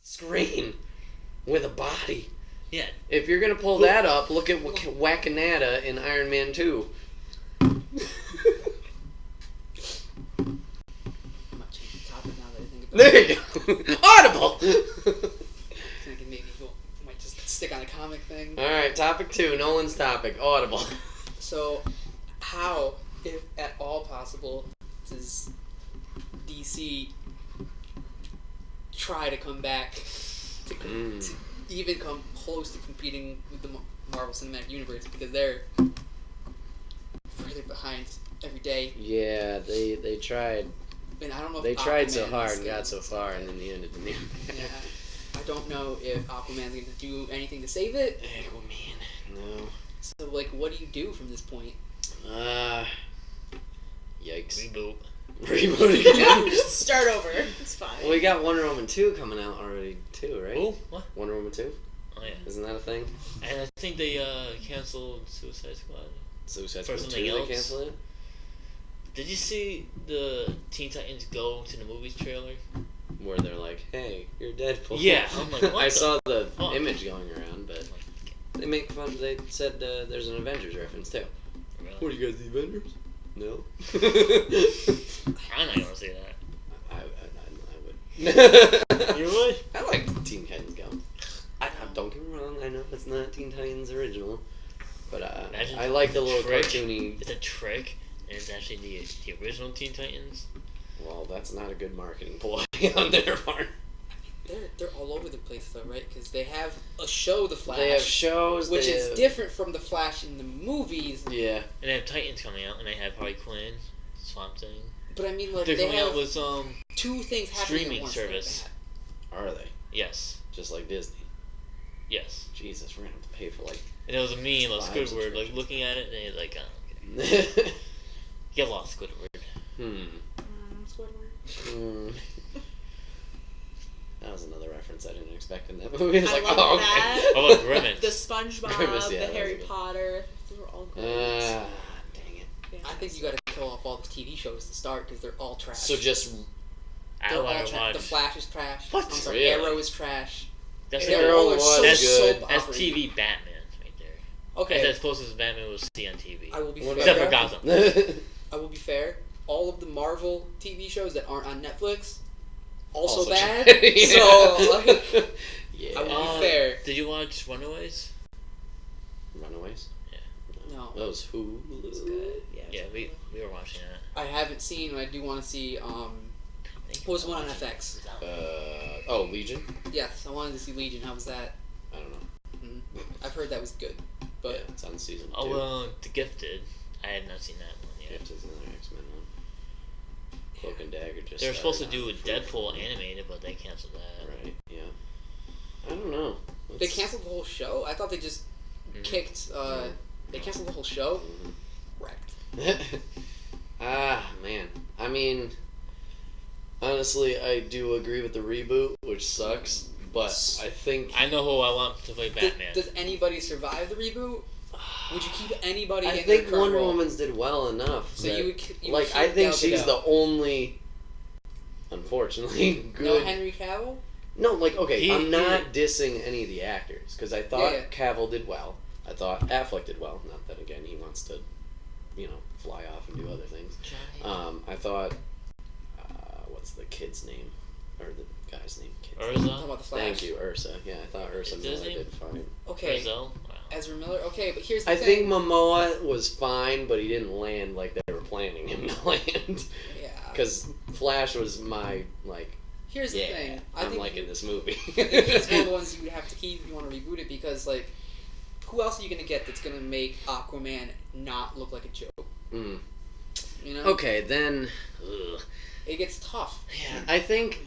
screen with a body. Yeah. If you're gonna pull that up, look at Wackanada in Iron Man 2. I might change the topic now that I think about There it. you go. Audible. Thinking maybe we'll might just stick on a comic thing. All right, topic 2. Nolan's topic. Audible. So, how, if at all possible, does DC try to come back to even come close to competing with the Marvel Cinematic Universe, because they're further behind every day. Yeah, they tried. And I don't know if They tried so Aquaman hard is and got gonna- so far, and in the end it didn't even Yeah, I don't know if Aquaman's going to do anything to save it. Aquaman, no. So, like, what do you do from this point? Yikes. Reboot. Reboot again. Just start over. It's fine. Well, we got Wonder Woman 2 coming out already, too, right? Oh, what? Wonder Woman 2? Oh, yeah. Isn't that a thing? And I think they canceled Suicide Squad. Suicide For Squad 2, something they else? cancel it? Did you see the Teen Titans Go to the movies trailer? Where they're like, hey, you're Deadpool. Yeah, I'm like, what I the saw the fuck? image going around, but they make fun. They said there's an Avengers reference, too. Really? What are you guys, the Avengers? No. I'm not gonna say that. I would. You would? I like Teen Titans Go. Don't get me wrong, I know it's not Teen Titans original, but Imagine I like the little trick. cartoony. It's a trick, and it's actually the original Teen Titans. Well, that's not a good marketing ploy on their part. They're all over the place, though, right? Because they have a show, The Flash. They have shows, which they is have- different from the Flash in the movies. Yeah. And they have Titans coming out, and they have Harley Quinn, Swamp Thing. But I mean, like, They're they coming have out with two things happening streaming at once. service. Are they? Yes, Just like Disney. yes. Jesus, we're gonna have to pay for like. And there was a meme of 5 Squidward, like subscriptions. looking at it, and he's like, oh, okay. Get lost, Squidward. Hmm. That was another reference I didn't expect in that movie. It's I like, love oh, that. Oh, look, Grimace. The SpongeBob, Grimace, yeah, the that Harry was good. Potter. Those were all great. Dang it. Yeah. I think you gotta kill off all the TV shows to start, because they're all trash. So just I They're all want to trash. watch. The Flash is trash. What? I'm sorry, Really? Arrow is trash. That's They like Arrow all are was so good. soap that's opera-y. TV Batman right there. Okay, That's as close as Batman will see on TV. I will be What fair. Except for Gotham. I will be fair. All of the Marvel TV shows that aren't on Netflix, also bad. Yeah. So, like, yeah. I will be fair. Did you watch Runaways? Runaways? No, Those who? It's good. Yeah. Yeah, we were watching that. I haven't seen. I do want to see. What was the one on FX? Legion? Yes, I wanted to see Legion. How was that? I don't know. I've heard that was good, but Yeah, it's on season 2. Oh, The Gifted. I have not seen that one yet. Gift is another X-Men one. Cloak and Dagger just They were supposed to started do on a for- Deadpool animated, but they canceled that. Right, yeah. I don't know. they canceled the whole show. I thought they just kicked. They canceled the whole show. Wrecked. Man. I mean, honestly, I do agree with the reboot, which sucks, but I think... I know who I want to play Batman. Does anybody survive the reboot? Would you keep anybody? I in their think current Wonder role? Woman's did well enough. So that- you would you like, would I keep think Gal she's Gadot. the only, unfortunately, No good... Henry Cavill. No, like, okay, He- I'm not dissing any of the actors, because I thought Yeah. Cavill did well. I thought Affleck did well. Not that, again, he wants to, fly off and do other things. I thought, what's the kid's name? Or the guy's name? Talking Urza? about the Flash. Thank you, Ursa. Yeah, I thought Ursa Is his Miller name? did fine. Okay, Urzel? Wow. Ezra Miller. Okay, but here's the I thing. think Momoa was fine, but he didn't land like they were planning him to land. Yeah. Because Flash was my, like, Here's the yeah, thing. I I'm think liking this movie. I think he's one of the ones you would have to keep if you want to reboot it, because like, who else are you gonna get that's gonna make Aquaman not look like a joke? Mm. You know. Okay, then... Ugh. It gets tough. Yeah, I think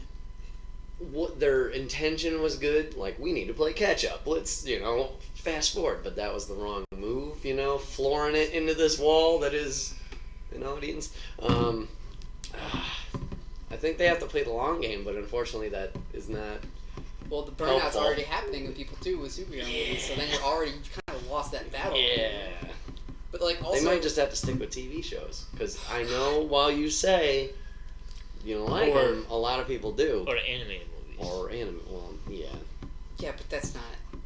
what their intention was good. Like, we need to play catch up. Let's, fast forward. But that was the wrong move, flooring it into this wall that is an audience. I think they have to play the long game, but unfortunately that is not... Well, the burnout's Helpful. already happening with people too with superhero movies, so then you kind of lost that battle. Yeah. But like also, They might just have to stick with TV shows. Because I know while you say you don't like Or- them, a lot of people do. Or an animated movie. Or anime. Well, yeah. Yeah, but that's not.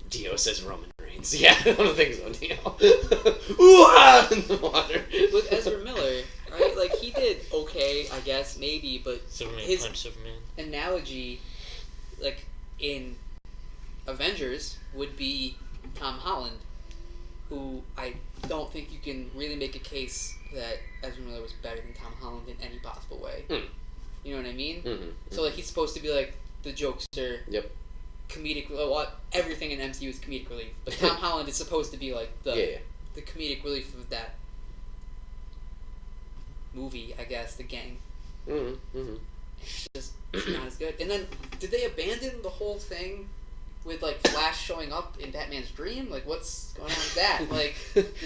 Dio says Roman Reigns. Yeah, I don't think so, Dio. Ooh-ah! In the water. With Ezra Miller, right? Like, he did okay, I guess, maybe, but Superman his punch Superman. analogy, like, in Avengers, would be Tom Holland, who I don't think you can really make a case that Ezra Miller was better than Tom Holland in any possible way. Hmm. You know what I mean? Mm-hmm. So, like, he's supposed to be, like, the jokester. Yep. Comedic, well, everything in MCU is comedic relief, but Tom Holland is supposed to be like the comedic relief of that movie, I guess. The gang. Mm-hmm. It's not as good. And then, did they abandon the whole thing with like Flash showing up in Batman's dream? Like, what's going on with that? Like,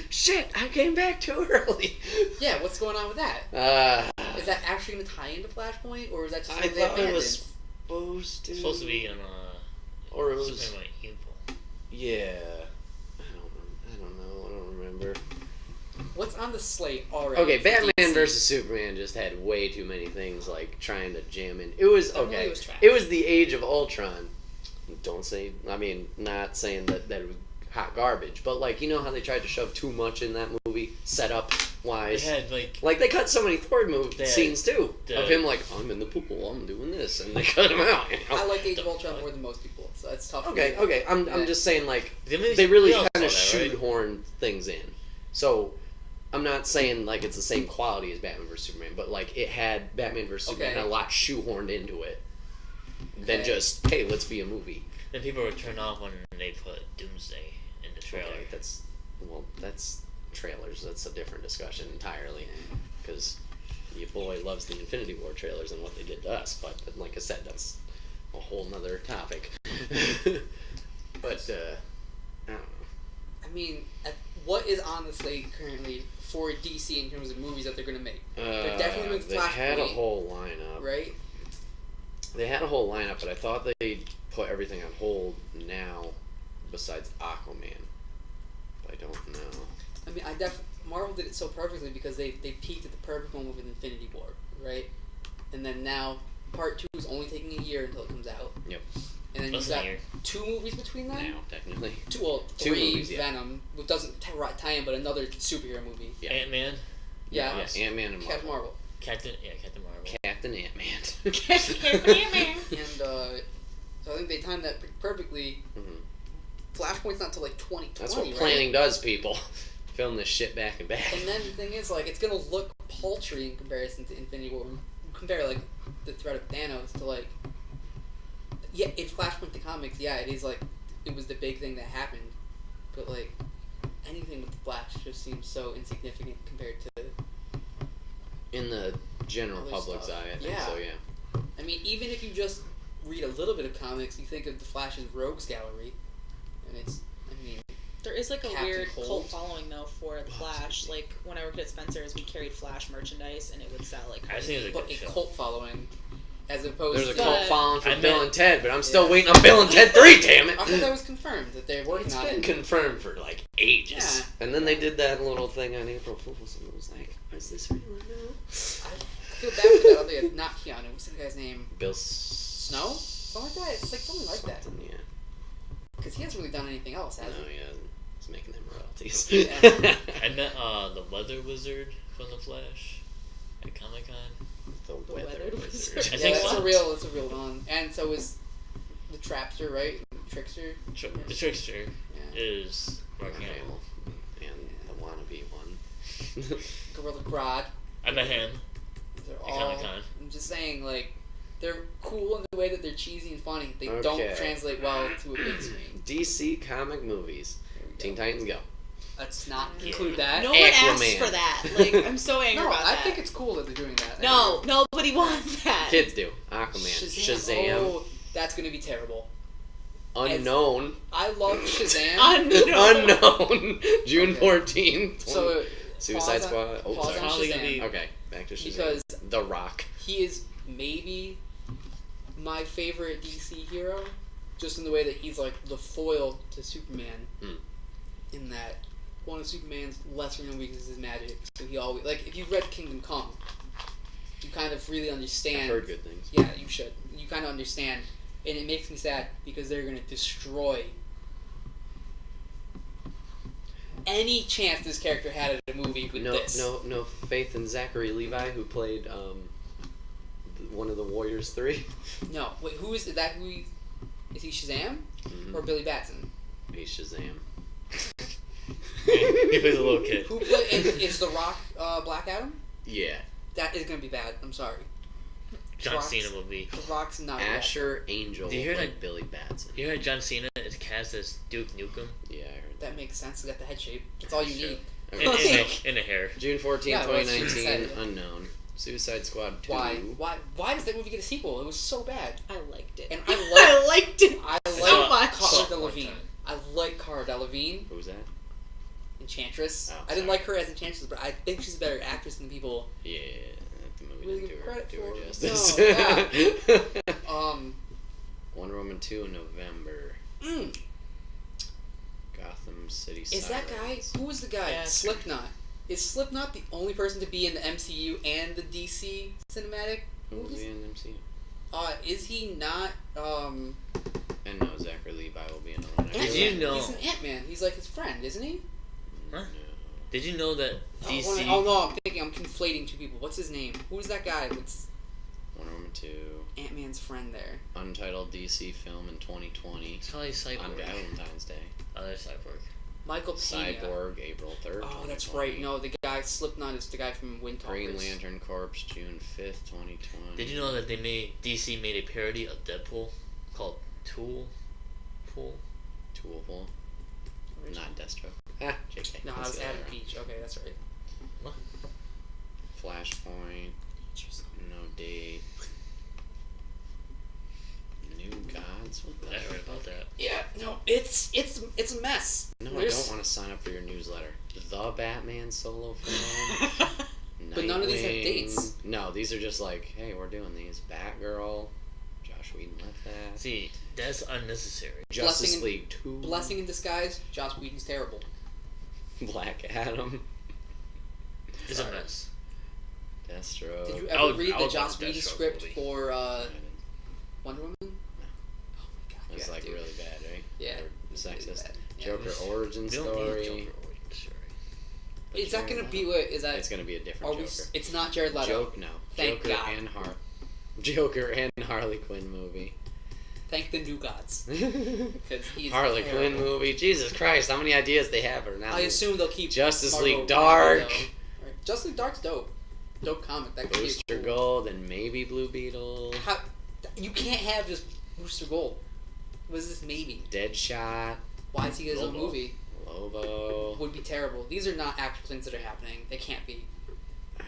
shit! I came back too early. yeah, what's going on with that? Is that actually going to tie into Flashpoint, or is that just I something they thought it abandoned? was supposed to. It's supposed to be in Or it was. Superman evil. Yeah. I don't know. I don't remember. What's on the slate already? Okay, for Batman DC? versus Superman just had way too many things like trying to jam in. It was That movie okay. was trash. It was the age of Ultron. Don't say. I mean, not saying that it was hot garbage, but like you know how they tried to shove too much in that movie, setup They wise. had Like they cut so many Thor They had scenes too the- of him like I'm in the pool, I'm doing this, and they cut him out. You know? I like Age of Ultron more than most people, so that's tough. for Okay, me. okay. I'm Yeah. just saying like They they really all kind of saw that, right? shoehorn things in. So I'm not saying like it's the same quality as Batman vs Superman, but like it had Batman vs Superman Okay. a lot shoehorned into it than Okay. just hey, let's be a movie. Then people were turned off when they put Doomsday in the trailer. Okay, that's trailers. That's a different discussion entirely because your boy loves the Infinity War trailers and what they did to us. But like I said, that's a whole nother topic. But I don't know. I mean, what is on the slate currently for DC in terms of movies that they're going to make? They're definitely doing They had a Flashpoint, whole lineup. right? They had a whole lineup, but I thought they put everything on hold now, besides Aquaman. But I don't know. I mean, Marvel did it so perfectly because they peaked at the perfect moment with Infinity War, right? And then now Part 2 is only taking a year until it comes out. Yep. And then Less you've than a got year. 2 movies between them. Now, technically. Three movies, yeah. Venom, which doesn't tie in, but another superhero movie. Yeah. Ant-Man, Yeah. Ant-Man and Captain Marvel. Marvel. Captain Marvel. Captain Ant-Man. And so I think they timed that perfectly. Mhm. Flashpoint's not till like 2020, That's what right? planning does, people. Film this shit back and back. And then the thing is, like, it's gonna look paltry in comparison to Infinity War. When you compare, like, the threat of Thanos to, like... Yeah, in Flashpoint the comics, yeah, it is, like, it was the big thing that happened. But, like, anything with the Flash just seems so insignificant compared to... In the general Other public's stuff. eye, I think Yeah. so, yeah. I mean, even if you just read a little bit of comics, you think of the Flash's Rogues Gallery. And it's, I mean... There is like a Captain weird Cold. cult following though for the Flash. Like when I worked at Spencer's, we carried Flash merchandise and it would sell like I think it was a But good a show. cult following, as opposed There's a to... cult following for I Bill meant- and Ted, but I'm still Yeah. waiting on Bill and Ted 3, damn it! I thought that was confirmed, that they're working It's on been it. confirmed for like ages. Yeah. And then they did that little thing on April Fool's and it was like, is this real or no? I feel bad for that other, not Keanu, what's the guy's name? Bill Snow? Something like that? It's like something like that. Yeah. Because he hasn't really done anything else, has No, he? yeah. He's making them royalties. Yeah. I met the Weather Wizard from the Flash at Comic Con. the The weather weather wizard. I Yeah, think that's so. a real one. And so is the Trapster, right? Trickster? The Trickster Yeah. is Mark Hamill. And the wannabe one. Gorilla Grodd. I met him They're at all... Comic Con. I'm just saying, like, they're cool in the way that they're cheesy and funny. They Okay. don't translate well to a big screen. DC comic movies. There we go. Teen Titans Go. Let's not Yeah. include that. no one asked Aquaman. for that. Like I'm so angry No, about I that. think it's cool that they're doing that. No, nobody wants that. Kids do. Aquaman. Shazam. Oh, that's gonna be terrible. Unknown. I love Shazam. Unknown. June Okay. 14th. So Suicide pause on- Squad. Oh, pause sorry. on Probably gonna Shazam. be- Okay, back to Shazam. Because The Rock. he is maybe my favorite DC hero, just in the way that he's like the foil to Superman. Hmm. In that one of Superman's lesser known weaknesses is magic. So he always like if you've read Kingdom Come, you kind of really understand. I've heard good things. Yeah, you should. You kind of understand and it makes me sad because they're gonna destroy any chance this character had at a movie with this. No faith in Zachary Levi, who played one of the Warriors 3. No, wait, who is that? Is he Shazam Mm-hmm. or Billy Batson? He's Shazam. He plays a little kid. Who play? Is The Rock Black Adam? Yeah. That is gonna be bad. I'm sorry. John Rock's- Cena will be. The Rock's not. Asher Angel Did you hear played that- Billy Batson. You heard John Cena is cast as Duke Nukem? Yeah, I heard That. That makes sense. He got the head shape. That's all you Sure. need. Okay. In the hair. June 14th, Yeah, well, it's 2019, Suicide. unknown. Suicide Squad 2. Why does that movie get a sequel? It was so bad. I liked it. And I I liked it I so like much. Cara One Delevingne. time. I like Cara Delevingne, Who was that? Enchantress. Oh, I didn't sorry. like her as Enchantress, but I think she's a better actress than people. Yeah, the movie Really didn't give do her, credit do her for- justice. No, Wonder Woman 2 in November. Gotham City Is that guy? Sirens. Who was the guy? Yeah. Slipknot. Is Slipknot the only person to be in the MCU and the DC cinematic Who will movies? be in them scene? Is he not? And no, Zachary Levi will be in the one. Did you know- He's an Ant-Man. He's like his friend, isn't he? Huh? No. Did you know that DC? Oh no, I'm conflating two people. What's his name? Who's that guy? What's Wonder Woman 2. Ant-Man's friend there? Untitled DC film in 2020. It's probably On Cyborg. Valentine's Day. Other Cyborg. Michael Pena. Cyborg, April 3rd. Oh, that's 2020. right. No, the guy Slipknot is the guy from Wind Talkers. Green Lantern Corps, June 5th, 2020. Did you know that DC made a parody of Deadpool called Tool? Toolful? Not Deathstroke. Ah, JK. No, I Let's was go Adam there. Peach. Okay, that's right. Flashpoint. No date. New Gods? What the I heard about that. Yeah, no, it's a mess. No, I There's- don't want to sign up for your newsletter. The Batman solo film. But none of these have Nightwing. dates. No, these are just like, hey, we're doing these. Batgirl. Josh Whedon left that. See, that's unnecessary. Justice Blessing in- League 2. Blessing in disguise. Joss Whedon's terrible. Black Adam. It's a mess. Deathstroke. Did you I ever would- read I the would Joss watch that Whedon show, script movie. for I didn't. Wonder Woman? Oh my god, It was you like gotta do it. really bad, right? Yeah, Or it's really sexist. bad. Yeah. Joker origin We don't need story. Joker origin story. But Is that Jared gonna be Leto. what? Is that? It's gonna be a different Are we? Joker. It's not Jared Leto. No. Thank Joker God. and Joker and Harley Quinn movie. Thank the new gods. Because he's Harley terrible. Quinn movie. Jesus Christ, how many ideas they have are now. I assume they'll keep Justice Margot League Robbie, Dark. though. Right. Justice League Dark's dope. Dope comic. That could be Booster cool. Gold and maybe Blue Beetle. How, you can't have just Booster Gold. What is this maybe? Deadshot. Why is he his own Lobo. movie? Lobo. Would be terrible. These are not actual things that are happening. They can't be. I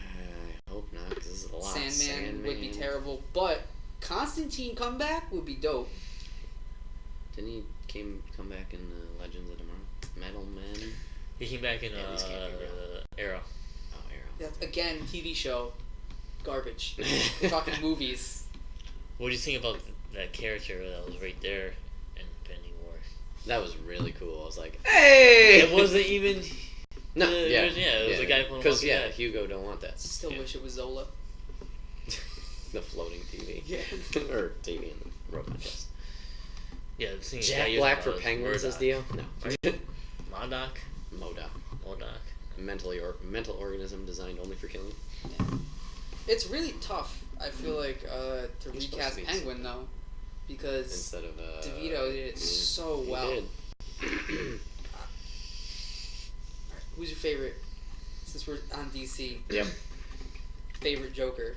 hope not, because this is a lot. Sandman would be terrible. But Constantine comeback would be dope. Didn't he come back in Legends of Tomorrow? Metal Men? He came back in Yeah, these can't be real. Arrow. Oh, That's, again, TV show. Garbage. We're talking movies. What do you think about that character that was right there in Infinity War? That was really cool. I was like, hey! It wasn't even. No, it was a guy from Because, Walking yeah, Dead. Hugo don't want that. Still Yeah. wish it was Zola. The floating TV. Yeah. Or TV in the robot chest. Yeah, the thing Jack is, Black for Penguins as Dio? No. Modoc. Modoc. A mental organism designed only for killing. It's really tough, I feel like, to He's supposed recast to be Penguin, though. Because Instead of, DeVito did it so he well. did. Who's your favorite? Since we're on DC. Yep. Favorite Joker.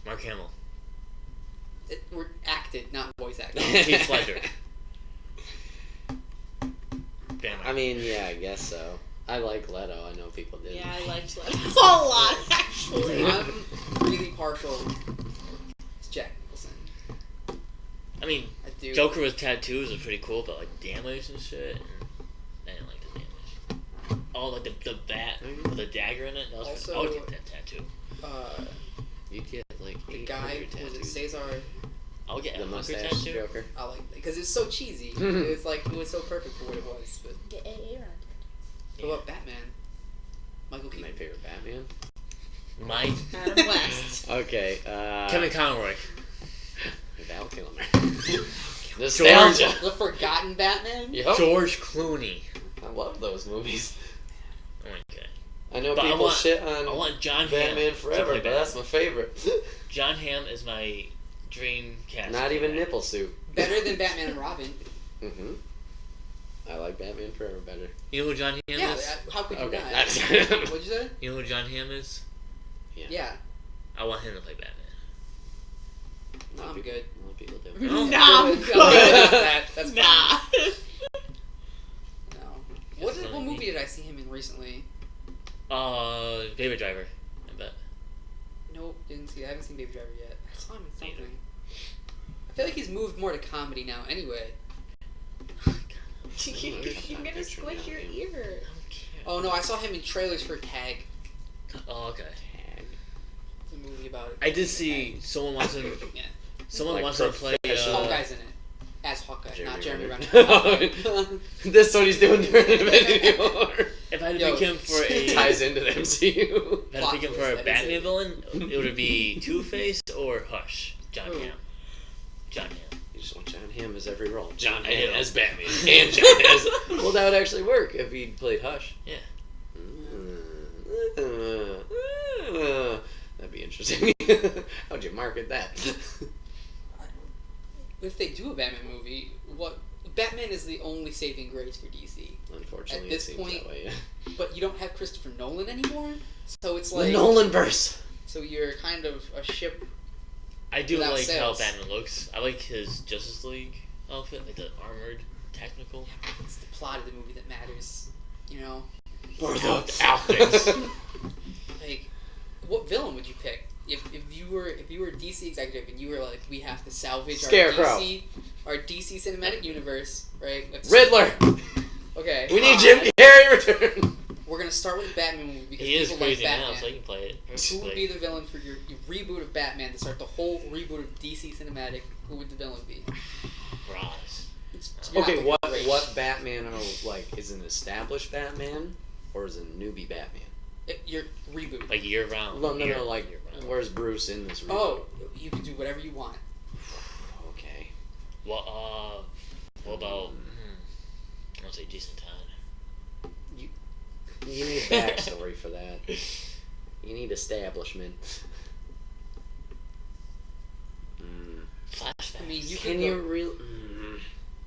Mark Hamill. We're acted, not voice acted. Heath Ledger. Batman. I mean, yeah, I guess so. I like Leto. I know people did. Yeah, I liked Leto a lot, actually. I'm really partial to Jack Nicholson. I mean, I do. Joker with tattoos was pretty cool, but like damage and shit. I didn't like the damage. Oh, like the bat with the dagger in it. That was Also- I would get that tattoo. You'd get like The 800 guy, was it tattoos. Cesar? I would get The a hunker mustache tattoo. Joker. I like it because it's so cheesy. It's like it was so perfect for what it was. But Get Aaron. what about Batman? Michael Keaton. My favorite Batman. My Adam West. Okay. Kevin Conroy. Val Kilmer. Nostalgia. The Forgotten Batman. Yep. George Clooney. I love those movies. Okay. I know But I people want- shit on I want John Batman Hamm. Forever, to play but that's my favorite. John Hamm is my dream cast. Not even nipple suit. Better than Batman and Robin. Mm-hmm. I like Batman Forever better. You know who John Hamm Yeah, is? how could you Okay. not? What'd you say? You know who John Hamm is? Yeah, I want him to play Batman. I'm good. A lot of people do. No. Nah, I'm I'm good. good. That's Nah. fine. No. What That's funny. movie did I see him in recently? Baby Driver. I bet. Nope, didn't see. I haven't seen Baby Driver yet. I saw him in something. I feel like he's moved more to comedy now. Anyway. You're gonna squish your ear. Oh no, I saw him in trailers for Tag. Oh, okay. It's a movie about it. I did see someone wants him. Yeah. Someone Like wants him to play. professional- Hawkeye's in it. As Hawkeye, not Jeremy Renner. This is what he's doing during Infinity War. If I had to Yo, pick him for a, Ties into the MCU. if I had to pick him for Plot a twist, that is Batman it. villain, it would be Two-Face or Hush. John Who? Hamm. John Hamm. You just want John Hamm as every role. John I Hamm do. as Batman. And John as... Well, that would actually work if he played Hush. Yeah. That'd be interesting. How'd you market that? If they do a Batman movie, what Batman is the only saving grace for DC. Unfortunately, At this it seems point- that way. Yeah. But you don't have Christopher Nolan anymore, so it's The like Nolan verse. so you're kind of a ship. I do Without like how sales. Batman looks. I like his Justice League outfit, like the armored technical. It's the plot of the movie that matters, you know. Or Out- the outfits. Like, what villain would you pick if you were a DC executive and you were like, we have to salvage Scarecrow. our DC cinematic universe, right? Riddler. Okay. We need Jim Carrey return. We're gonna start with the Batman movie because He is people like crazy now, Batman. so I can play it Who would be perfectly. the villain for your reboot of Batman to start the whole reboot of DC cinematic? Who would the villain be? Ross. You're not Okay, looking what great. Batman is an established Batman or is a newbie Batman? Your reboot. Like year round. No, year like round. where's Bruce in this reboot? Oh, you can do whatever you want. Okay. Well, what about? I'll say Jason Todd. You need backstory for that. You need establishment. Flashbacks. I mean, you Can could you go- really?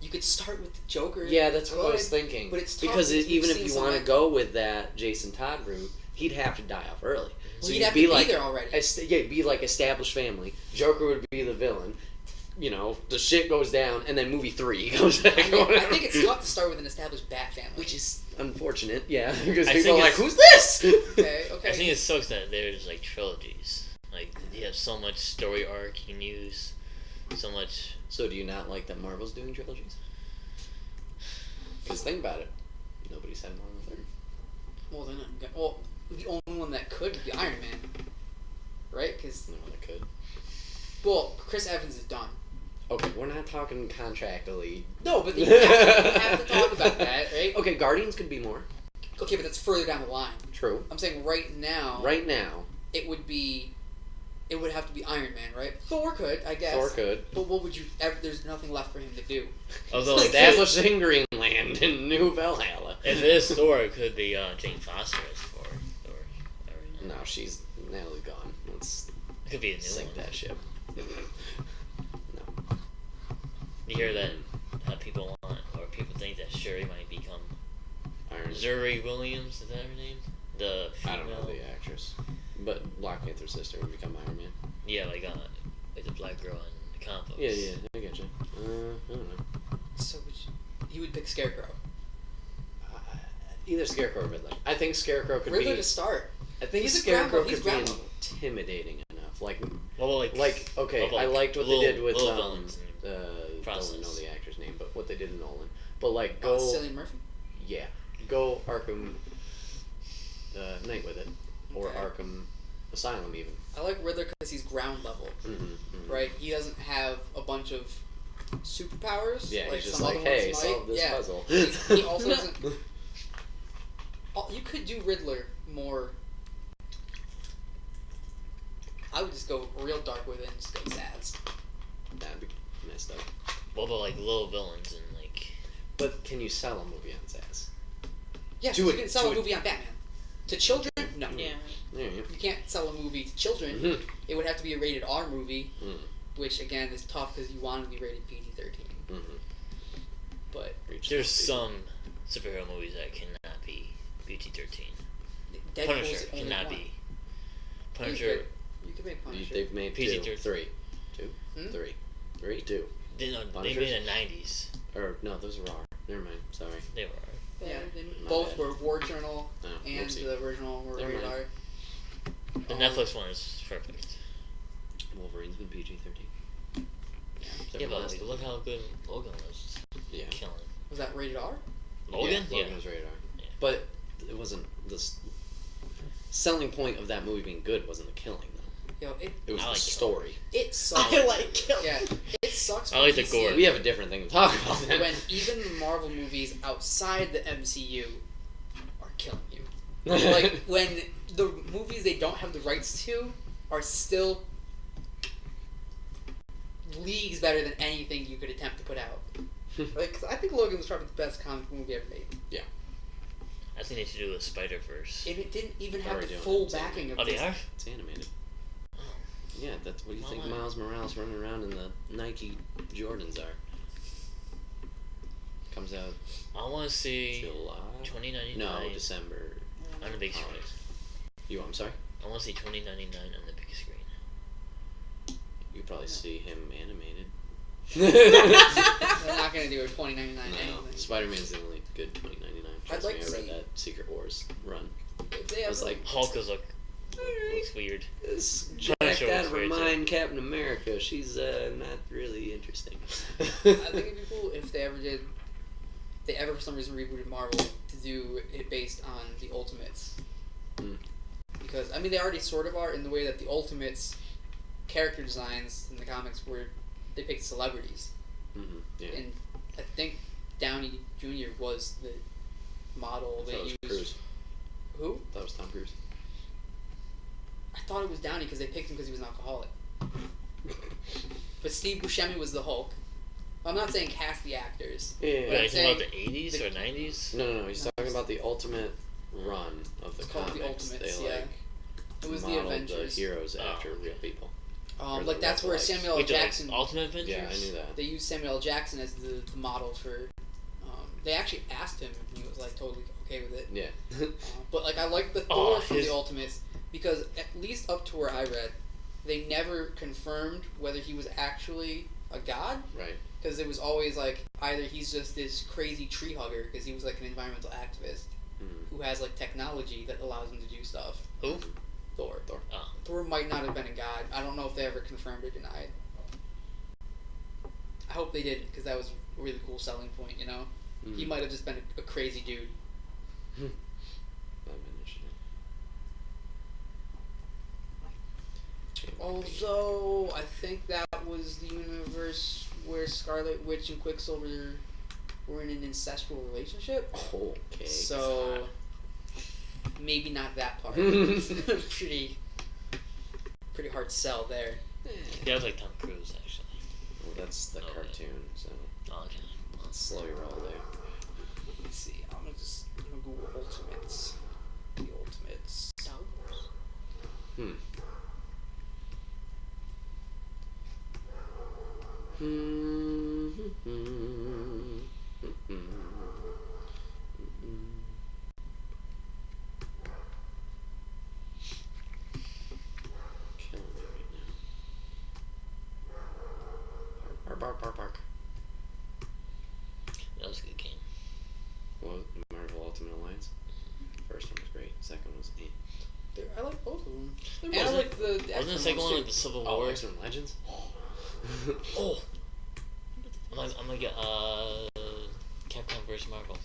You could start with the Joker. Yeah, that's what I was Good, thinking. But it's tough because we've even if seen you some, want to like- go with that Jason Todd route, he'd have to die off early. Well, So he'd you'd have be to be like, there already. Yeah, be like established family. Joker would be the villain. You know, the shit goes down, and then movie 3 goes back. I or think whatever. it's tough to start with an established Bat family. Which is unfortunate, yeah, because I people are think like, it's- "Who's this?" okay. I think it sucks that there's like trilogies. Like you have so much story arc you can use, so much. So, do you not like that Marvel's doing trilogies? Because think about it, nobody's had more than a third. Well, they're not. Well, the only one that could would be Iron Man, right? Because No one that could. well, Chris Evans is done. Okay, we're not talking contractually. No, but you have to talk about that, right? Okay, Guardians could be more. Okay, but that's further down the line. True. I'm saying right now, Right now, it would have to be Iron Man, right? Thor could, I guess. Thor could. But what would you? There's nothing left for him to do. Although Establishing Greenland in New Valhalla. if it is Thor, it could be Jane Foster as Thor. No, she's Natalie's gone. Let's It could be a new sink one. that ship. You hear that people want, or people think that Shuri might become Iron. Zuri Williams. Is that her name? The I female. don't know the actress, but Black Panther's sister would become Iron Man. Yeah, like the black girl in the comic books. Yeah, I get you. I don't know. So you would pick Scarecrow. Either Scarecrow or Riddler. I think Scarecrow could Riddler be. to start. I think he's a Scarecrow he's could be ground level. intimidating enough. Like Well, okay, well, I liked what little- they did with little villains in don't process. know the actor's name, but what they did in Nolan. But like go Cillian Murphy. yeah, go Arkham Knight with it, or Okay. Arkham Asylum even. I like Riddler because he's ground level, right? He doesn't have a bunch of superpowers. Yeah, like he's just some like, other hey, ones might. solve this Yeah. puzzle. He also doesn't. You could do Riddler more. I would just go real dark with it and just go Zaz. That'd be messed up. What about like little villains and like? But can you sell a movie on its ass? Yes, To you it- can sell to a it. movie on Batman. To children, no. Yeah. Yeah. You can't sell a movie to children. Mhm. It would have to be a rated R movie, Mm. which again is tough because you want it to be rated PG-13. Mhm. But Reach There's the- some superhero movies that cannot be PG-13. Deadpool's Punisher the only cannot one. be. Punisher. You could make Punisher. They've made PG-13. three. Hmm? Two. They Punishers? made in the 90s. Or no, those were R. Never mind. Sorry. They were. Yeah, My both bad. were War Journal No, and whoopsie. the original were Never rated mind. R. The Netflix one is perfect. Wolverine's been PG-13. Yeah, but like, look how good Logan was. Yeah. Killing. Was that rated R? Logan? Yeah, Logan was rated R. Yeah. But it wasn't the selling point of that movie being good wasn't the killing though. Yo, it It was I the like story. it sucks. I like killing. Yeah, it sucks. I like the when gore. DC We have a different thing to talk about then. when even the Marvel movies outside the MCU are killing you. Like when the movies they don't have the rights to are still leagues better than anything you could attempt to put out. Like 'cause I think Logan was probably the best comic movie ever made, I think they should do a Spider Verse. and it didn't even They're have the already doing full it. backing of Oh, they this. are. It's animated. Yeah, that's what do you think Mama. Miles Morales running around in the Nike Jordans are. Comes out I want to see July? 2099 No, December. on the big screen. You, I'm sorry? I want to see 2099 on the big screen. You probably see him animated. They're not gonna do a 2099 No, anything. Spider-Man's the only good 2099. Trust like me, to I read see- that Secret Wars run. If they I was ever- like, Hulk looks weird. this Punisher jacked out looks of her weird, too. mind Captain America. She's not really interesting. I think it'd be cool if they ever did. They ever for some reason rebooted Marvel to do it based on the Ultimates. Hmm. Because I mean they already sort of are in the way that the Ultimates character designs in the comics were they picked celebrities, Mm-hmm. Yeah. and I think Downey Jr. was the model they That was used. Cruise. Who? That was Tom Cruise. I thought it was Downey because they picked him because he was an alcoholic. But Steve Buscemi was the Hulk. I'm not saying cast the actors. Yeah. Wait, are you talking saying about the 80s or 90s? No. He's No, talking about the ultimate run of the It's called comics. the Ultimates, they yeah. like It was the modeled Avengers. the heroes Oh, after okay. real people. or Like the that's where lookalikes. Samuel L. Wait, Jackson. like Ultimate Avengers? Yeah, I knew that. They used Samuel L. Jackson as the model for. They actually asked him, and he was like totally okay with it. Yeah. But like I like the Oh, Thor from his- the Ultimates because at least up to where I read, they never confirmed whether he was actually a god. Right. Because it was always like either he's just this crazy tree hugger because he was like an environmental activist Mhm. who has like technology that allows him to do stuff. Who? Thor. Oh. Thor might not have been a god. I don't know if they ever confirmed or denied. I hope they didn't because that was a really cool selling point. You know, Mhm. he might have just been a crazy dude. That'd been interesting. Although I think that was the universe where Scarlet Witch and Quicksilver were in an incestual relationship. Okay. So maybe not that part. pretty hard sell there. Yeah, I was like Tom Cruise, actually. Well, that's the Okay. cartoon, so Oh, okay. let's slow your roll there. Let's see. I'm gonna Google Ultimates. The Ultimates. Hmm. Killing me right now. Bark. That was a good game. Well, Marvel Ultimate Alliance. First one was great. Second one was I like both of them. And I Wasn't- like the Wasn't the X-Men second one ones, like the Civil Oh, War? X-Men Legends. Oh! I'm gonna get, Capcom vs. Marvel.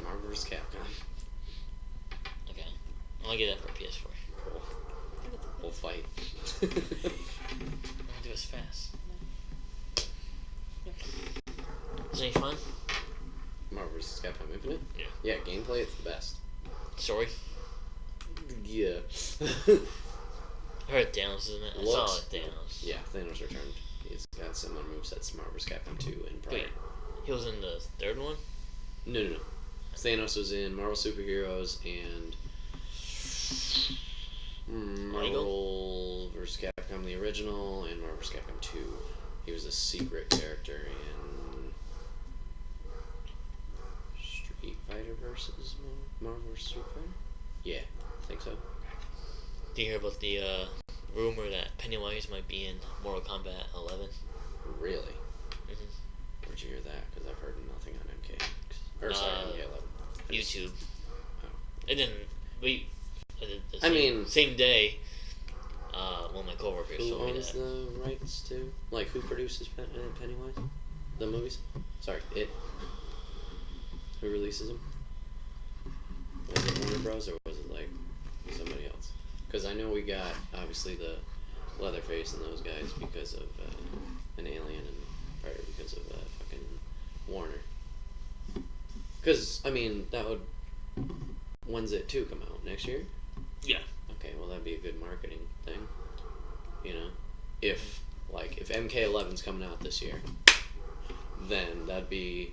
Marvel vs. Capcom. Okay. I'm gonna get that for PS4. Cool. We'll fight. I'm gonna do this fast. Is it any fun? Marvel vs. Capcom Infinite. Yeah. Yeah, gameplay it's the best. Story? Yeah. I heard Thanos, isn't it? I saw Looks- it, Thanos. Yeah, Thanos returned. He's got similar movesets to Marvel vs. Capcom 2 and prior. Wait, he was in the third one? No. Thanos was in Marvel Superheroes and Marvel vs. Capcom the original and Marvel vs. Capcom 2. He was a secret character in Street Fighter versus Marvel vs. Street Fighter? Yeah, I think so. Do you hear about the rumor that Pennywise might be in Mortal Kombat 11? Really? Mm-hmm. Where'd you hear that? Because I've heard nothing on MKX. Or sorry, MK11. YouTube. Oh. And then we. I mean, same day. One of my coworkers Who told me owns that. the rights to? Like, who produces Pennywise? The movies? Sorry, it. Who releases them? Was it Warner Bros. Or was it, like, somebody else? Because I know we got, obviously, the Leatherface and those guys because of an Alien and prior because of fucking Warner. Because, I mean, that would. When's it 2 come out? Next year? Yeah. Okay, well, that'd be a good marketing thing. You know? If MK11's coming out this year, then that'd be.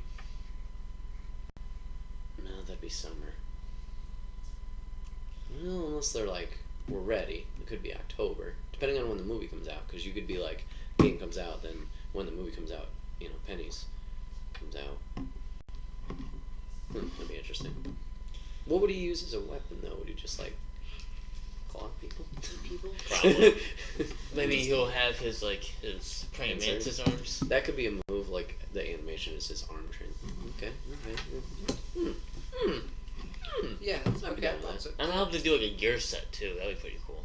No, that'd be summer. Well, unless they're like, we're ready. It could be October. Depending on when the movie comes out. Because you could be like, game comes out, then when the movie comes out, Penny's comes out. That'd be interesting. What would he use as a weapon, though? Would he just, like, claw people? Probably. Maybe he'll have his praying Insert. mantis arms. That could be a move, like, the animation is his arm train. Okay. Yeah, I'd be okay. down with that. So, And I hope they do a gear set too. That'd be pretty cool.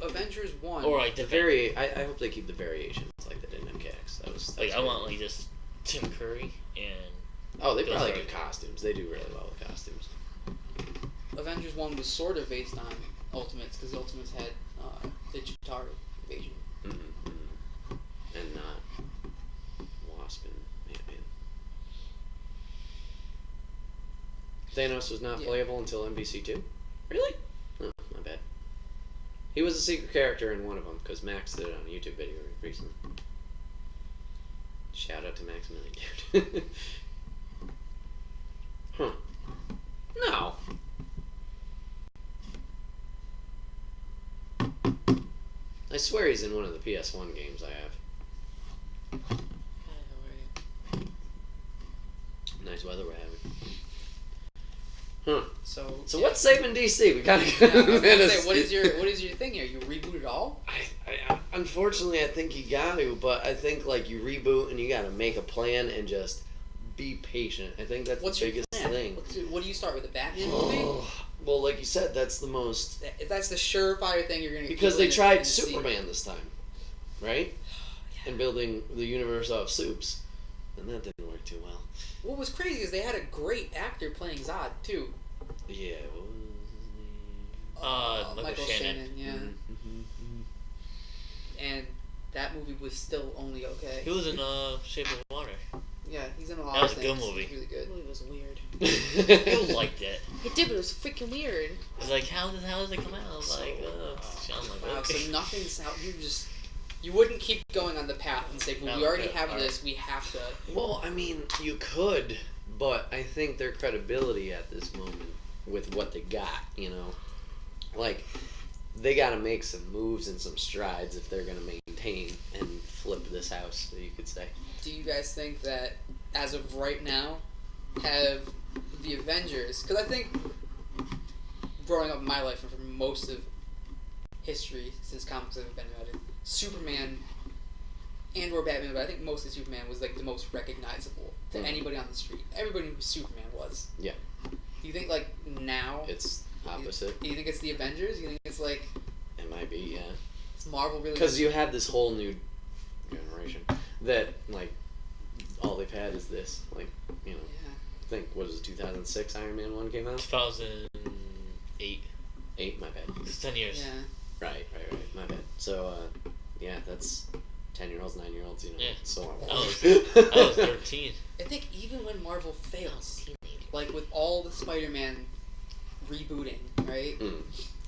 Avengers 1. Or I hope they keep the variations like they did in MKX. That was I want just Tim Curry and. Oh, they probably those do costumes. They do really well with costumes. Avengers 1 was sort of based on Ultimates, because the Ultimates had the Chitauri invasion. And not Wasp and Ant-Man. Thanos was not playable until MVC2? Really? Oh, my bad. He was a secret character in one of them, because Max did it on a YouTube video recently. Shout out to Maximilian, dude. Huh. No. I swear he's in one of the PS1 games I have. Nice weather we're having. Huh. So what's saving DC? We gotta I was gonna say, what is your thing here? You reboot it all? I unfortunately I think you got to, but I think like you reboot and you got to make a plan and just be patient. I think that's What's the your biggest plan? thing. What do you start with, the Batman movie? Well, like you said, that's the most That's the surefire thing you're gonna. because kill they in the tried sequel. Superman this time, right? And building the universe off Supes, and that didn't work too well. What was crazy is they had a great actor playing Zod too. Yeah. What was Michael Shannon. Yeah. And that movie was still only okay. He was in Shape of Water. Yeah, he's in a lot That of was a things. good movie. He's really good. It really was weird. You liked it. It did, but it was freaking weird. It's like, how does it come out? I was like, I'm like, Wow, okay. so nothing's out. You wouldn't keep going on the path and say, well, we No, already good, have all this, we have to. Well, I mean, you could, but I think their credibility at this moment with what they got, like, they got to make some moves and some strides if they're going to maintain and flip this house, you could say. Do you guys think that, as of right now, have the Avengers... Because I think, growing up in my life and for most of history, since comics have been invented, Superman and or Batman, but I think mostly Superman was like the most recognizable to anybody on the street. Everybody knew who Superman was. Yeah. Do you think like now It's opposite. Do you think it's the Avengers? Do you think it's like It might be, yeah. it's Marvel really? Because you have this whole new generation that, like, all they've had is this. Like, Yeah. I think, what is it, 2006 Iron Man 1 came out? 2008. 8, my bad. It's 10 years. Yeah. Right, my bad. So, yeah, that's 10-year-olds, 9-year-olds, Yeah. so on. I was 13. I think even when Marvel I was fails, a teenager. like with all the Spider-Man rebooting, right?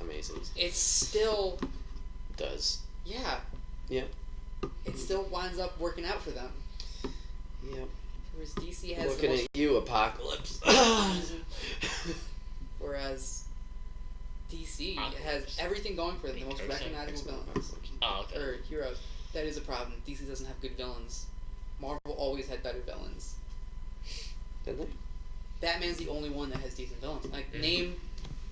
Amazing. It's still Does. yeah. it still winds up working out for them. Yep. Whereas DC has Looking the most, at you, Apocalypse. whereas DC has Apocalypse. everything going for them. The most X-Men. recognizable villains Oh, okay. or heroes. That is a problem. DC doesn't have good villains. Marvel always had better villains. Didn't they? Batman's the only one that has decent villains. Like Mhm.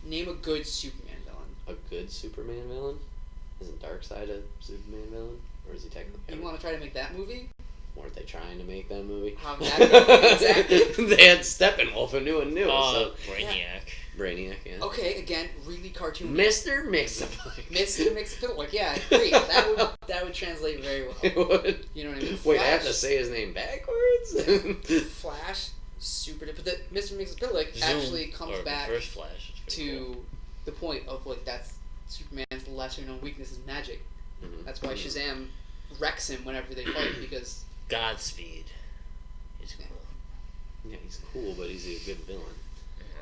name a good Superman villain. A good Superman villain? Isn't Darkseid a Superman villain? Or is he technically... You want to try to make that movie? Weren't they trying to make that movie? How that go? Exactly. They had Steppenwolf, who knew and knew. Oh, So. Brainiac. Brainiac, yeah. Okay, again, really cartoony. Mr. Mixapike. Mr. Mixapillow. Yeah, great. That would translate very well. It would. You know what I mean? Wait, I have to Flash- say his name backwards? Flash, super. But the Mr. Mixapillow actually comes or back Reverse Flash. It's pretty to cool. the point of like that's Superman's lesser known weakness is magic. Mhm. That's why Shazam wrecks him whenever they fight because Godspeed. He's cool. Yeah, he's cool, but he's a good villain.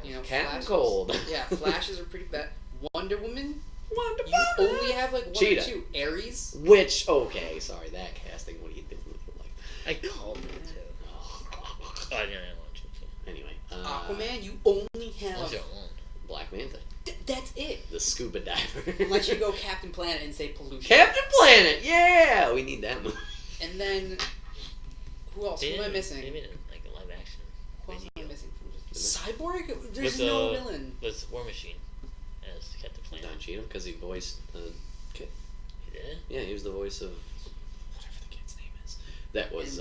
you know Captain Flashes- Cold. Yeah, Flashes are pretty bad. Wonder Woman, Wonder you only have like one Cheetah. or two. Ares. Which, okay, sorry, that casting, what are you doing with your life? I called it too. Oh, I didn't want to. Anyway, Aquaman, you only have. Once you're alone. Black Manta, That's it. the scuba diver. Unless you go Captain Planet and say pollution. Captain Planet, yeah, we need that movie. And then who else? Who am I missing? They made it like a live action. Who else am I Ezekiel. missing? Cyborg? There's With, no villain. With War Machine as Captain Planet. Don Cheadle, because he voiced the kid. He did? Yeah, he was the voice of whatever the kid's name is. That was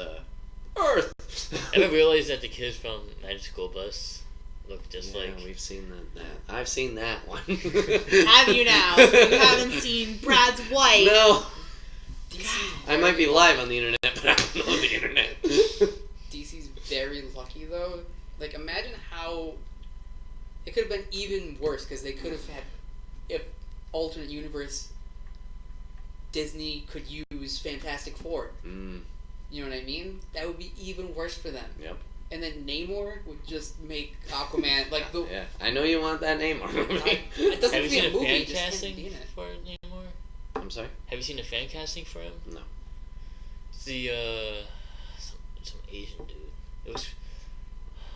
Earth. I ever realized that the kids from Magic School Bus look just Yeah, like. we've seen that. I've seen that one. Have you now? You haven't seen Brad's wife. No, DC's I might be very live on the internet, but I don't know the internet. DC's very lucky though. Like imagine how it could have been even worse because they could have had if alternate universe Disney could use Fantastic Four. Mm, You know what I mean? That would be even worse for them. yep. And then Namor would just make Aquaman like the. Yeah, I know you want that name on movie. It doesn't Have you have to be seen a a movie. fan It just can't casting be in it. for Namor? I'm sorry. Have you seen a fan casting for him? No. It's the some Asian dude. It was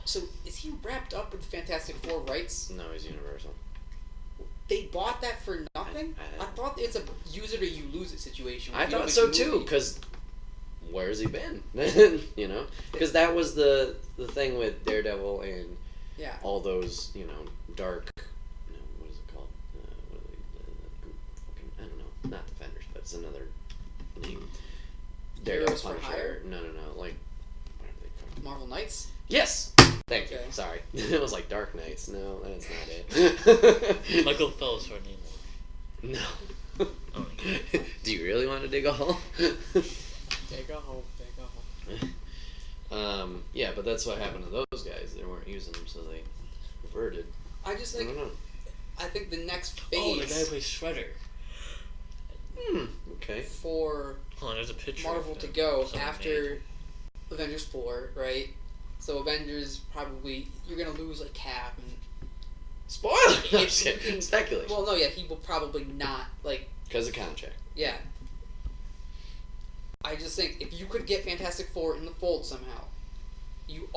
So is he wrapped up with the Fantastic Four rights? No, he's Universal. They bought that for nothing. I- I thought it's a use it or you lose it situation. I If you don't thought make so the too, movie- because where's he been? You know, because that was the thing with Daredevil and yeah, all those, you know, dark. No, what is it called? What are they? Fucking, I don't know. Not Defenders, but it's another name. Daredevil, Heroes for Punisher. Hire? No, like. What are they called? Marvel Knights. Yes. Thank you. Okay. Sorry, it was like Dark Knights. No, that's not it. Michael Phelps for Namor. No. Oh my God. Do you really want to dig a hole? Take a hole. Take a hole. Yeah, but that's what happened to those guys. They weren't using them, so they reverted. I just I think don't know. I think the next Oh, the guy who phase plays Shredder. Okay. for Hold on, there's a picture. Marvel of to him. go Someone after made. Avengers 4, right? So Avengers probably you're gonna lose like Cap and Spoiler. If you can- Speculation. well, no, yeah, he will probably not like Because of contract. yeah. I just think if you could get Fantastic Four in the fold somehow, you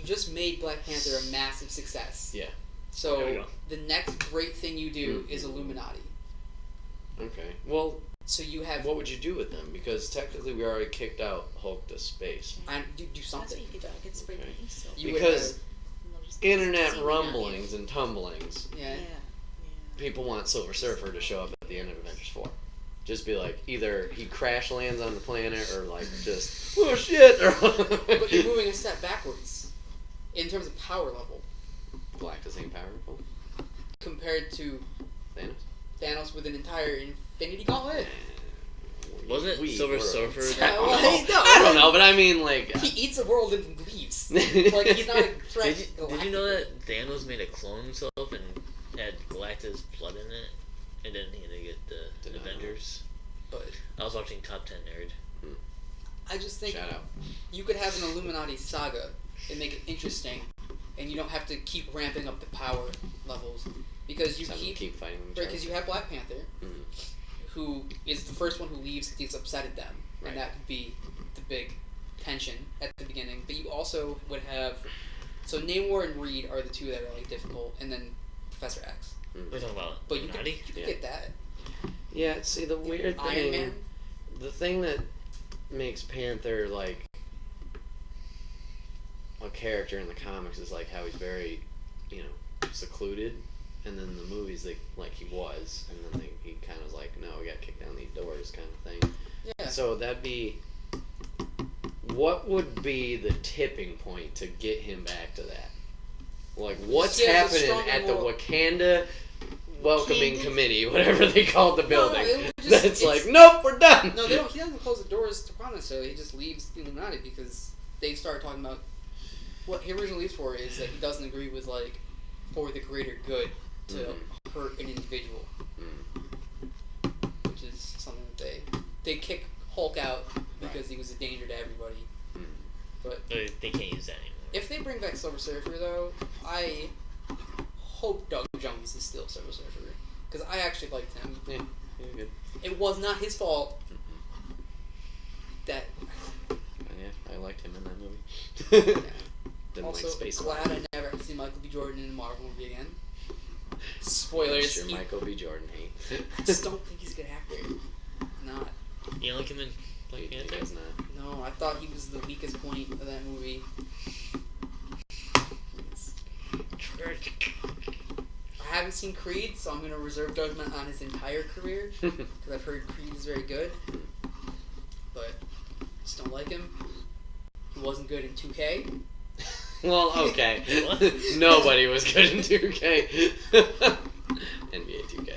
just made Black Panther a massive success. Yeah. So There we go. the next great thing you do is Illuminati. Okay. Well, So you have what would you do with them? Because technically, we already kicked out Hulk to space. do That's something. what you could do. I could spray Okay. paint so. You would Because have- They'll just internet see me down rumblings and tumblings, yeah. here. people want Silver Surfer to show up at the end of Avengers 4. Just be like, either he crash lands on the planet or like just, oh shit! But you're moving a step backwards in terms of power level Black is ain't powerful. compared to Thanos. Thanos with an entire Infinity Gauntlet. Wasn't Silver were- Surfer- I don't Well, know. no, I don't know, but I mean like. He eats the world and leaves. Like he's not a threat. Did you know that Thanos made a clone himself and had Galactus blood in it, and then he had to get the Did not know. Avengers? But I was watching Top 10 Nerd. I just think Shout out. you could have an Illuminati saga and make it interesting, and you don't have to keep ramping up the power levels because you Just have them keep fighting each because other. you have Black Panther, Mhm. who is the first one who leaves because he's upset at them. Right. and that could be the big tension at the beginning. But you also would have, so Namor and Reed are the two that are like difficult, and then Professor X. We're talking about But you could Illuminati? get that. Yeah, see, the weird Iron thing... Man. The thing that makes Panther, like, a character in the comics is, like, how he's very, secluded. And then the movies, like he was. And then he kind of was like, no, we gotta kick down these doors kind of thing. Yeah. So that'd be... What would be the tipping point to get him back to that? Like, what's He has a happening stronger at the moral- Wakanda Welcoming Committee, whatever they called the building? it would just- That's like, nope, we're done! No, they don't. He doesn't close the doors to Wakanda necessarily. He just leaves the Illuminati because they start talking about what he originally leaves for is that he doesn't agree with like for the greater good to hurt an individual, which is something that they kick Hulk out because he was a danger to everybody. But They can't use that anymore. if they bring back Silver Surfer, though, I hope Doug Jones is still Silver Surfer because I actually liked him. Yeah, good. It was not his fault that. Yeah, I liked him in that movie. Yeah. Didn't Also, like Space glad I never have to see Michael B. Jordan in a Marvel movie again. Spoilers. Sure, he- Michael B. Jordan hate. I just don't think he's a good actor. Not. You don't like him in Black He Panther? does not. No, I thought he was the weakest point of that movie. I haven't seen Creed, so I'm going to reserve judgment on his entire career because I've heard Creed is very good. But just don't like him. He wasn't good in 2K. Well, okay. What? Nobody was good in 2K. NBA 2K.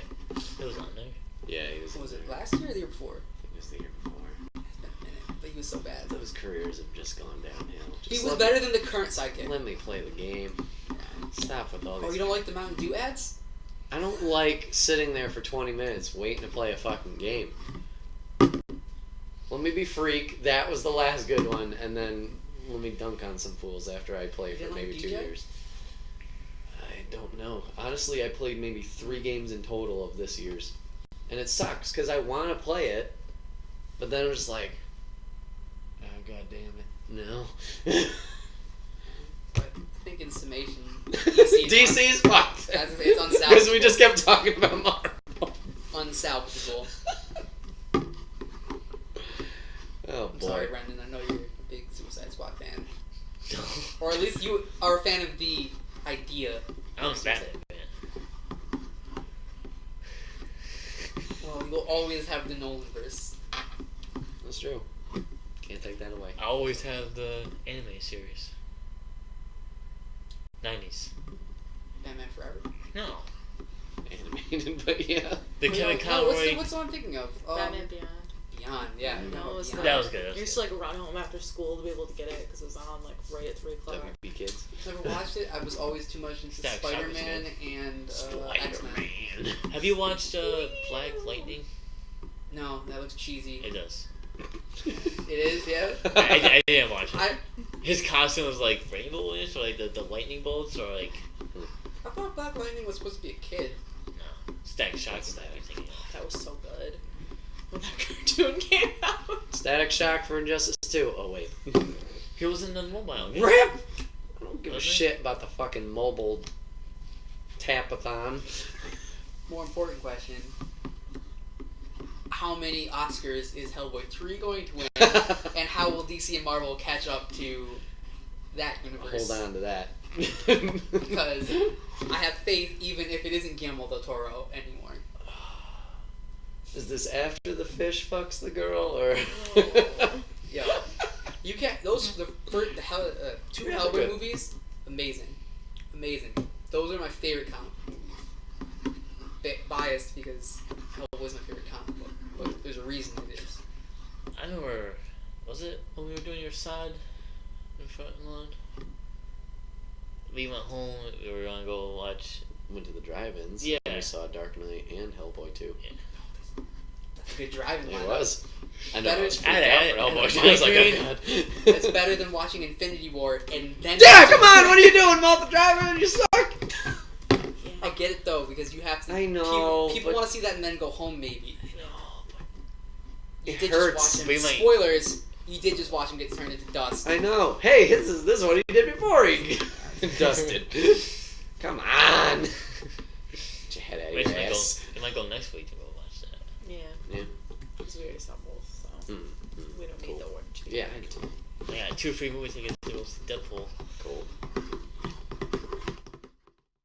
It was on there. Yeah, he was. What was in it, there. last year or the year before? I think it was the year before. It's been a minute, but he was so bad. Those careers have just gone downhill. He Just was let better me- than the current sidekick. Let me play the game. Stop with all these. Oh, you don't like the Mountain Dew ads? I don't like sitting there for 20 minutes waiting to play a fucking game. Let me be freak. That was the last good one, and then let me dunk on some fools after I play You for didn't like maybe 2 DJ? years. I don't know. Honestly, I played maybe 3 games in total of this year's. And it sucks, because I want to play it, but then I'm just like, oh, god damn it. No. But I think in summation, DC's fucked. As if it's unsalvageable. Because we just kept talking about Marvel. unsalvageable. Oh, I'm boy. sorry, Brendan. I know you're a big Suicide Squad fan. Or at least you are a fan of the idea. I'm a of Batman Suicide. fan. Well, you'll always have the Nolanverse. That's true. Can't take that away. I always have the anime series. 90s. Batman Forever. No. Animated, but yeah. The Oh, Kevin no, Conroy. what's the one I'm thinking of? Batman Beyond. Beyond, yeah. Mm. no, No, it was Beyond. That was good. That was You used to like run home after school to be able to get it because it was on like right at 3 o'clock. WB kids. Never watched it. I was always too much into Static Shock was Spider-Man and X-Men. Spider-Man. Have you watched Black Lightning? No, that looks cheesy. It does. It is, yeah. I didn't watch it. I His costume was like rainbowish, or like the lightning bolts, or like I thought Black Lightning was supposed to be a kid. no Static Shock is that you're thinking of. That was so good when that cartoon came out. Static Shock for Injustice 2. Oh, wait. He was in the mobile game. RIP! I don't give a Was he? shit about the fucking mobile tapathon. More important question. How many Oscars is Hellboy 3 going to win? And how will DC and Marvel catch up to that universe? Hold on to that. Because I have faith even if it isn't Guillermo del Toro anymore. Is this after the fish fucks the girl, or? Yeah. You can't. Those the first, two Yeah, Hellboy good. movies, amazing, amazing. Those are my favorite comic movies. Biased because Hellboy's my favorite comic book, but there's a reason it is. I remember, was it when we were doing your side in front lawn? We went home. We were gonna go watch. Went to the drive-ins. Yeah. And we saw Dark Knight and Hellboy 2. That's a good driving It lineup. was. I know. Better- I was freaked I- out for I- Hellboy. I was like, oh god. It's better than watching Infinity War and then. Yeah, come on! What are you doing, Malta Driver? You suck! I get it though because you have to. I know, People but- want to see that and then go home maybe. You It did hurts. just watch him. We might- Spoilers. You did just watch him get turned into dust. I know. Hey, this is what he did before he dusted. Come on. Get your head out of Wait, your ass. you might go next week to go watch that. Yeah. Yeah. Because we already saw both, so Mm, we don't cool. need the order to be Yeah. back. I got 2 free movie tickets to go see Deadpool.